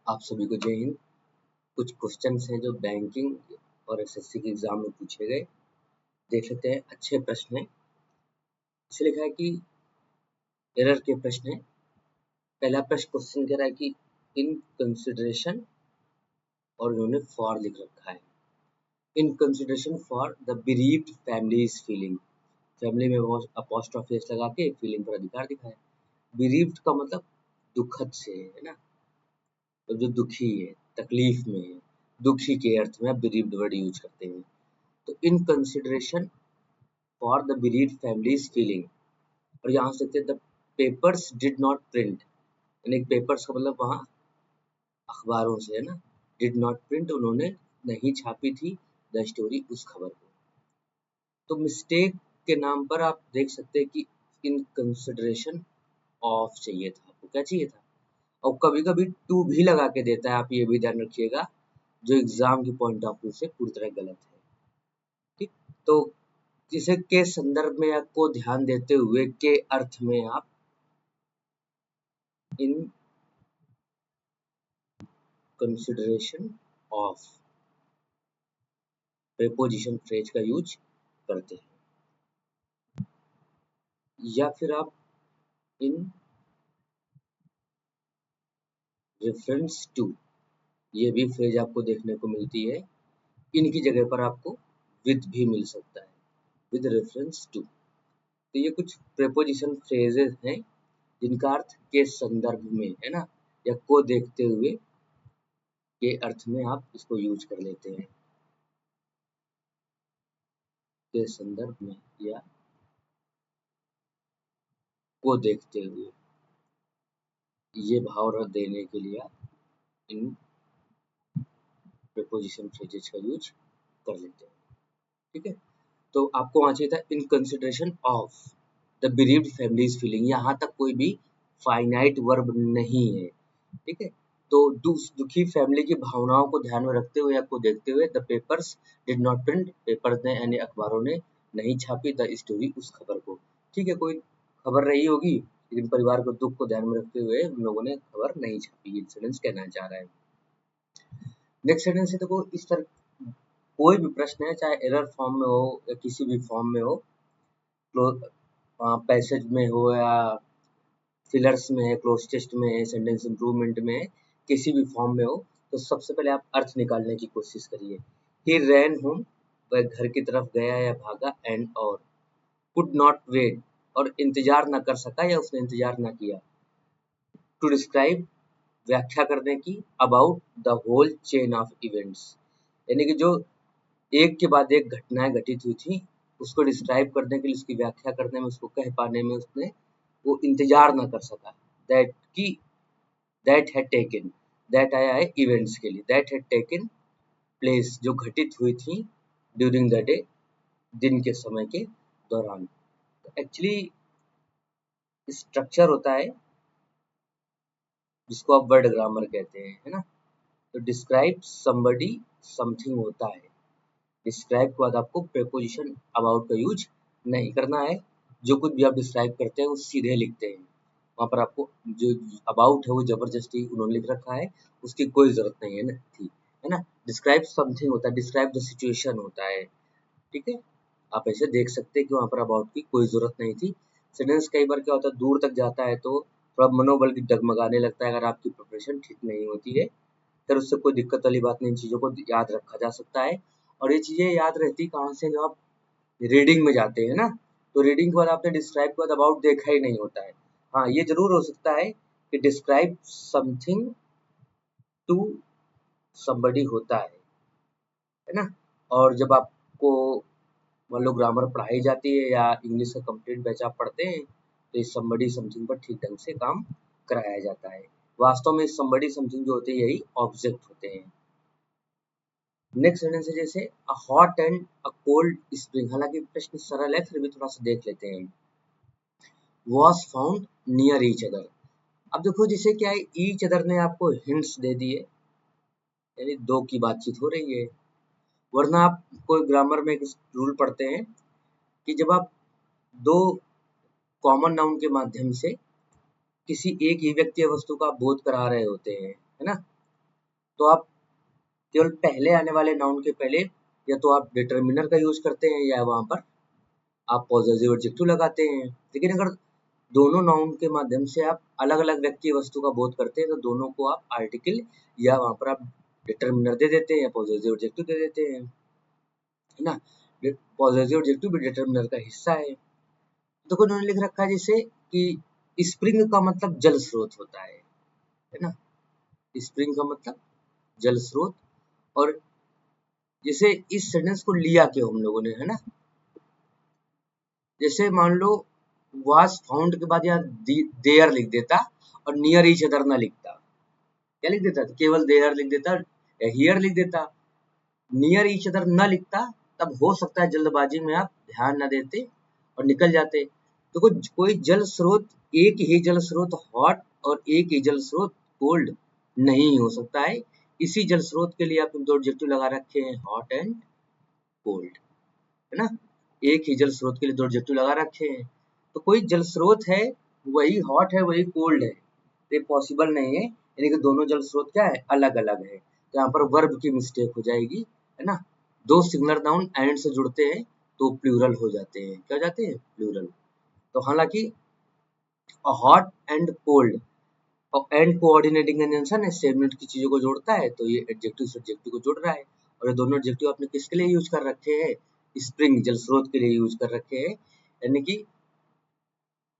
आप सभी को जय हिंद। कुछ क्वेश्चंस हैं जो बैंकिंग और एसएससी के एग्जाम में पूछे गए, देख लेते हैं। अच्छे प्रश्न हैं। इसे लिखा है कि एरर के प्रश्न है। पहला प्रश्न क्वेश्चन कह रहा है कि इन कंसिडरेशन, और उन्होंने फॉर लिख रखा है। In consideration for the bereaved families feeling, family में वो अपॉस्ट्रोफी एस लगा के फीलिंग पर अधिकार दिखाया। bereaved का मतलब दुखद से है ना, तो जो दुखी है, तकलीफ में है, दुखी के अर्थ में bereaved वर्ड यूज करते हैं। तो in consideration for the bereaved families feeling, और यहाँ से देखते हैं the papers did not print, यानी पेपर्स का मतलब वहाँ अखबारों से है ना, डिड नॉट प्रिंट उन्होंने नहीं छापी थी द स्टोरी उस खबर को। तो मिस्टेक के नाम पर आप देख सकते हैं कि इन कंसिडरेशन ऑफ चाहिए था, आपको क्या चाहिए था। और कभी कभी टू भी लगा के देता है, आप ये भी ध्यान रखिएगा, जो एग्जाम की पॉइंट ऑफ व्यू से पूरी तरह गलत है। ठीक, तो जिसे के संदर्भ में आपको ध्यान देते हुए के अर्थ में आप in consideration of preposition phrase का यूज करते हैं, या फिर आप इन रेफरेंस टू, ये भी फ्रेज आपको देखने को मिलती है। इनकी जगह पर आपको विद भी मिल सकता है, विद रेफरेंस टू। तो ये कुछ प्रीपोजिशन फ्रेजेस हैं जिनका अर्थ के संदर्भ में है ना, या को देखते हुए के अर्थ में आप इसको यूज कर लेते हैं, के संदर्भ में या को देखते हुए, ये भाव रख देने के लिए आप इन प्रीपोजिशन फ्रेजेस का यूज कर लेते हैं। ठीक है, तो आपको वहां चाहिए था in consideration of the bereaved families feeling, यहाँ तक कोई भी फाइनाइट वर्ब नहीं है। ठीक है, तो दुखी फैमिली की भावनाओं को ध्यान में रखते हुए, आपको देखते हुए the papers did not print, papers ने यानी अखबारों ने नहीं छापी द स्टोरी उस खबर को। ठीक है, कोई खबर रही होगी लेकिन परिवार को दुख को ध्यान में रखते हुए उन लोगों ने खबर नहीं छापी, ये सेंटेंस कहना चाह रहा है। नेक्स्ट सेंटेंस है, देखो इस तरह कोई भी प्रश्न है, चाहे एरर फॉर्म में हो या किसी भी फॉर्म में हो, पैसेज में हो या फिलर्स में है, क्लोज टेस्ट में है, सेंटेंस इंप्रूवमेंट में है, किसी भी फॉर्म में हो, तो सबसे पहले आप अर्थ निकालने की कोशिश करिए। ही रैन होम, वह घर की तरफ गया या भागा, एंड और कुड नॉट वेट, और इंतजार ना कर सका या उसने इंतजार ना किया। टू डिस्क्राइब, व्याख्या करने की, about the whole chain of events, यानी कि जो एक के बाद एक घटनाएं घटित हुई थी उसको डिस्क्राइब करने के लिए, उसकी व्याख्या करने में, उसको कह पाने में उसने वो इंतजार ना कर सका। दैट की दैट हैड टेकन, दैट आया है इवेंट्स के लिए, दैट हैड टेकन प्लेस, जो घटित हुई थी ड्यूरिंग द डे, दिन के समय के दौरान। एक्चुअली स्ट्रक्चर होता है जिसको आप वर्ड ग्रामर कहते हैं, है ना। तो डिस्क्राइब समबडी समथिंग होता है, डिस्क्राइब के बाद आपको प्रीपोजिशन अबाउट का यूज नहीं करना है। जो कुछ भी आप डिस्क्राइब करते हैं वो सीधे लिखते हैं, वहाँ पर आपको जो अबाउट है वो जबरदस्ती उन्होंने लिख रखा है, उसकी कोई जरूरत नहीं है ना, थी, है ना। डिस्क्राइब समथिंग होता है, डिस्क्राइब द सिचुएशन होता है। ठीक है, आप ऐसे देख सकते हैं कि वहाँ पर अबाउट की कोई जरूरत नहीं थी। सेंटेंस कई बार क्या होता है, दूर तक जाता है तो थोड़ा मनोबल की डगमगाने लगता है, अगर आपकी प्रिपरेशन ठीक नहीं होती है। फिर उससे कोई दिक्कत वाली बात नहीं, इन चीज़ों को याद रखा जा सकता है। और ये चीज़ें याद रहती कहाँ से, जब आप रीडिंग में जाते हैं ना, तो रीडिंग के बाद आपने डिस्क्राइब के बाद अबाउट देखा ही नहीं होता है। हाँ, ये जरूर हो सकता है कि डिस्क्राइब समथिंग टू समबडी होता है ना। और जब आपको मान लो ग्रामर पढ़ाई जाती है या इंग्लिश का कंप्लीट बैच आप पढ़ते हैं, तो इस समबडी समथिंग पर ठीक ढंग से काम कराया जाता है। वास्तव में समबडी समथिंग जो होते हैं यही ऑब्जेक्ट होते हैं। नेक्स्ट सेंटेंस है जैसे a hot and a cold spring, हालांकि प्रश्न सरल है फिर भी थोड़ा सा देख लेते हैं। Was found near each other, अब देखो जैसे क्या है, ईच अदर ने आपको हिंट्स दे दिए, यानी दो की बातचीत हो रही है। वरना आप कोई ग्रामर में एक रूल पढ़ते हैं कि जब आप दो कॉमन नाउन के माध्यम से किसी एक ही व्यक्ति या वस्तु का बोध करा रहे होते हैं, है ना, तो आप केवल पहले आने वाले नाउन के पहले या तो आप डिटर्मिनर का यूज करते हैं या वहां पर आप पॉजेसिव एडजेक्टिव लगाते हैं। लेकिन अगर दोनों नाउन के माध्यम से आप अलग अलग व्यक्ति वस्तु का बोध करते हैं तो दोनों को आप आर्टिकल या वहां पर आप डिटर्मिनर दे देते हैं या पॉजेसिव एडजेक्टिव दे देते हैं, है ना। पॉजेसिव एडजेक्टिव भी डिटर्मिनर का हिस्सा है। तो उन्होंने लिख रखा है जैसे कि स्प्रिंग का मतलब जल स्रोत होता है ना। स्प्रिंग का मतलब जल स्रोत। और जैसे इस सेंटेंस को लिया क्यों हम लोगों ने, है ना। जैसे मान लो वाज फाउंड के बाद यहाँ देयर लिख देता और नियर ईच अदर ना लिखता, क्या लिख देता, केवल देयर लिख देता या हियर लिख देता, नियर ईच अदर न लिखता, तब हो सकता है जल्दबाजी में आप ध्यान न देते और निकल जाते। तो कोई जल स्रोत, एक ही जल स्रोत हॉट और एक ही जल स्रोत कोल्ड नहीं हो सकता है। इसी जल स्रोत के लिए आपने दो एडजेक्टिव लगा रखे हैं, हॉट एंड कोल्ड, है ना। एक ही जल स्रोत के लिए दो एडजेक्टिव लगा रखे हैं। तो कोई जल स्रोत है वही हॉट है वही कोल्ड है, ये पॉसिबल नहीं है, यानी कि दोनों जल स्रोत क्या है, अलग अलग है। तो यहाँ पर वर्ब की मिस्टेक हो जाएगी, है ना। दो सिंगुलर नाउन एंड से जुड़ते हैं तो प्लूरल हो जाते हैं, क्या हो जाते हैं, प्लूरल। तो हालांकि हॉट एंड कोल्ड और एंड कोऑर्डिनेटिंग कंजंक्शन है, सेम यूनिट की चीजों को जोड़ता है, तो ये एडजेक्टिव से एडजेक्टिव को जोड़ रहा है। और ये दोनों एडजेक्टिव आपने किसके लिए यूज कर रखे हैं, स्प्रिंग जल स्रोत के लिए यूज कर रखे हैं, यानी कि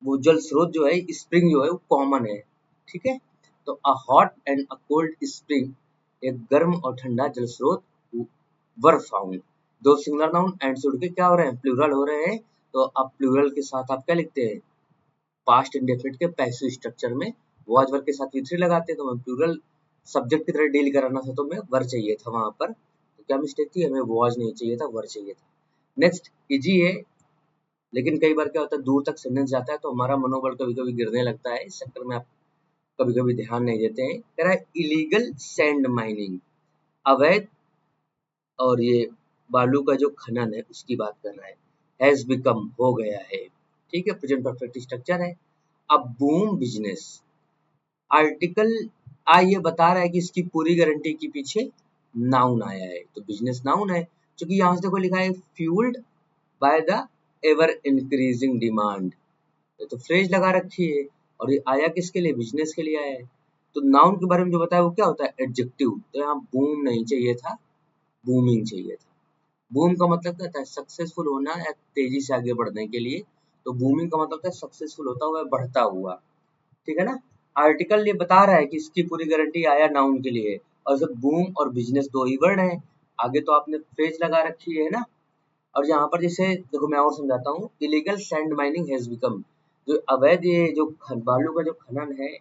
वो जल स्रोत जो है, स्प्रिंग जो है वो कॉमन है, ठीक है। तो a hot and a cold spring, एक गर्म और ठंडा जल स्रोत वर फाउंड। दो सिंगुलर नाउन एंड से उड़ के क्या हो रहे हैं, प्लूरल हो रहे हैं। तो अब प्लूरल के साथ आप क्या लिखते हैं, पास्ट इंडेफिनिट के पैसिव स्ट्रक्चर में वॉज वर्ब के साथ V3 लगाते हैं। तो मैं प्लूरल सब्जेक्ट की तरह डील कराना था तो मैं वर चाहिए था वहां पर, तो क्या मिस्टेक थी, हमें वॉज नहीं चाहिए था, वर चाहिए था। नेक्स्ट इजी है, लेकिन कई बार क्या होता है दूर तक सेंटेंस जाता है तो हमारा मनोबल कभी कभी गिरने लगता है, इस चक्कर में आप कभी कभी ध्यान नहीं देते हैं। कह रहा है इलीगल सैंड माइनिंग, अवैध और ये बालू का जो खनन है उसकी बात कर रहा है। हैज बिकम हो गया है, ठीक है, प्रेजेंट परफेक्ट स्ट्रक्चर है। अब बूम बिजनेस, आर्टिकल आ ये बता रहा है कि इसकी पूरी गारंटी के पीछे नाउन आया है, तो बिजनेस नाउन है। क्योंकि यहाँ से देखो लिखा है fuelled by the ever increasing demand, तो फ्रेज लगा रखी है और ये आया किसके लिए, बिजनेस के लिए आया है। तो नाउन के बारे में जो बताया वो क्या होता है, एडजेक्टिव। तो यहाँ बूम नहीं चाहिए था, बूमिंग चाहिए था। बूम का मतलब क्या होता है, सक्सेसफुल होना या तेजी से आगे बढ़ने के लिए। तो बूमिंग का मतलब होता है सक्सेसफुल होता हुआ, बढ़ता हुआ, ठीक है ना। आर्टिकल ये बता रहा है कि इसकी पूरी गारंटी आया नाउन के लिए, और जब बूम और बिजनेस दो ही वर्ड हैं, आगे तो आपने फ्रेज लगा रखी है ना। और यहाँ पर जैसे देखो मैं और समझाता हूँ, illegal sand mining has become, जो अवैध ये जो बालू का जो खनन है,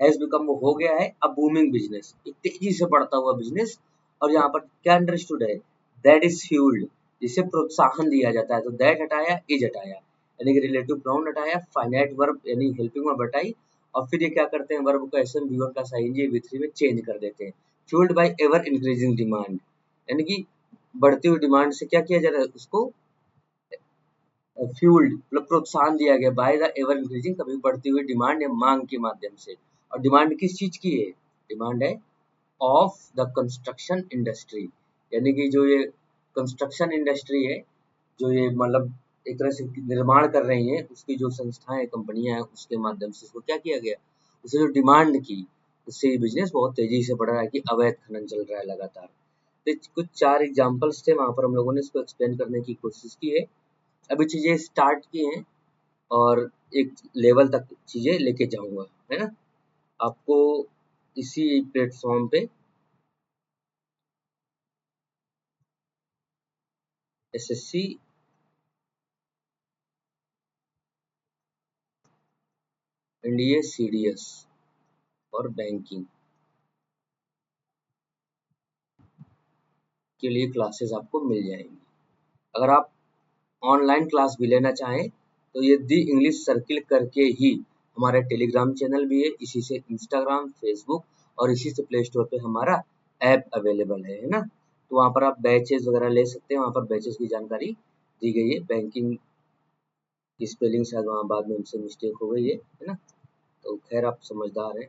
हैज बिकम वो हो गया है अब बूमिंग बिजनेस, एक तेजी से बढ़ता हुआ बिजनेस। और यहाँ पर क्या अंडरस्टूड है, दैट इज फ्यूल्ड, जिसे प्रोत्साहन दिया जाता है। तो दैट हटाया, इज हटाया, यानी कि रिलेटिव प्रोनाउन हटाया, फाइनाइट वर्ब यानी हेल्पिंग वर्ब हटाई, और फिर ये क्या करते हैं, वर्ब को SM V1 plus ING V3 में चेंज कर देते हैं। Fuelled by ever increasing demand, यानी कि बढ़ती हुई डिमांड से क्या किया जा रहा है, उसको फ्यूल्ड मतलब प्रोत्साहन दिया गया, बाय द एवर इंक्रीजिंग, कभी बढ़ती हुई डिमांड या मांग के माध्यम से। और डिमांड किस चीज की है, डिमांड है ऑफ द कंस्ट्रक्शन इंडस्ट्री, यानी कि जो ये कंस्ट्रक्शन इंडस्ट्री है, जो ये मतलब एक तरह से निर्माण कर रही है, उसकी जो संस्थाएं कंपनियां हैं उसके माध्यम से इसको क्या किया गया, उसे जो डिमांड की, उससे बिजनेस बहुत तेजी से बढ़ रहा है कि अवैध खनन चल रहा है लगातार। तो कुछ चार एग्जाम्पल्स थे वहां पर, हम लोगों ने इसको एक्सप्लेन करने की कोशिश की है। अभी चीजें स्टार्ट की हैं और एक लेवल तक चीजें लेके जाऊंगा, है ना। आपको इसी प्लेटफॉर्म पे एसएससी, एनडीए, सीडीएस और बैंकिंग के लिए क्लासेस आपको मिल जाएंगी। अगर आप ऑनलाइन क्लास भी लेना चाहें तो ये दी इंग्लिश सर्किल करके ही हमारा टेलीग्राम चैनल भी है, इसी से इंस्टाग्राम, फेसबुक और इसी से प्ले स्टोर पे हमारा ऐप अवेलेबल है ना। तो वहाँ पर आप बैचेस वगैरह ले सकते हैं, वहाँ पर बैचेस की जानकारी दी गई है। बैंकिंग की स्पेलिंग शायद वहाँ बाद में हमसे मिस्टेक हो गई है ना। तो खैर आप समझदार हैं।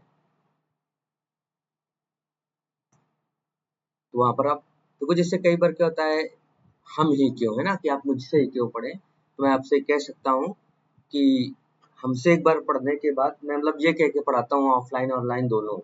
तो वहाँ पर आप देखो, जैसे कई बार क्या होता है, हम ही क्यों, है ना, कि आप मुझसे ही क्यों पढ़े, तो मैं आपसे कह सकता हूँ कि हमसे एक बार पढ़ने के बाद मैं मतलब ये कह के पढ़ाता हूँ ऑफलाइन ऑनलाइन दोनों,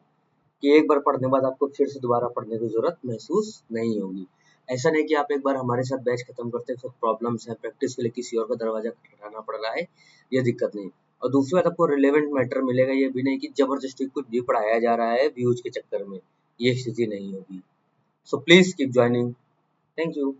कि एक बार पढ़ने के बाद आपको फिर से दोबारा पढ़ने की ज़रूरत महसूस नहीं होगी। ऐसा नहीं कि आप एक बार हमारे साथ बैच खत्म करते हैं, फिर प्रॉब्लम्स हैं, प्रैक्टिस के लिए किसी और का दरवाज़ा खटखटाना पड़ रहा है, ये दिक्कत नहीं। और दूसरी बात, आपको रिलेवेंट मैटर मिलेगा, ये भी नहीं कि ज़बरदस्ती कुछ भी पढ़ाया जा रहा है व्यूज़ के चक्कर में, ये स्थिति नहीं होगी। So please keep joining. Thank you.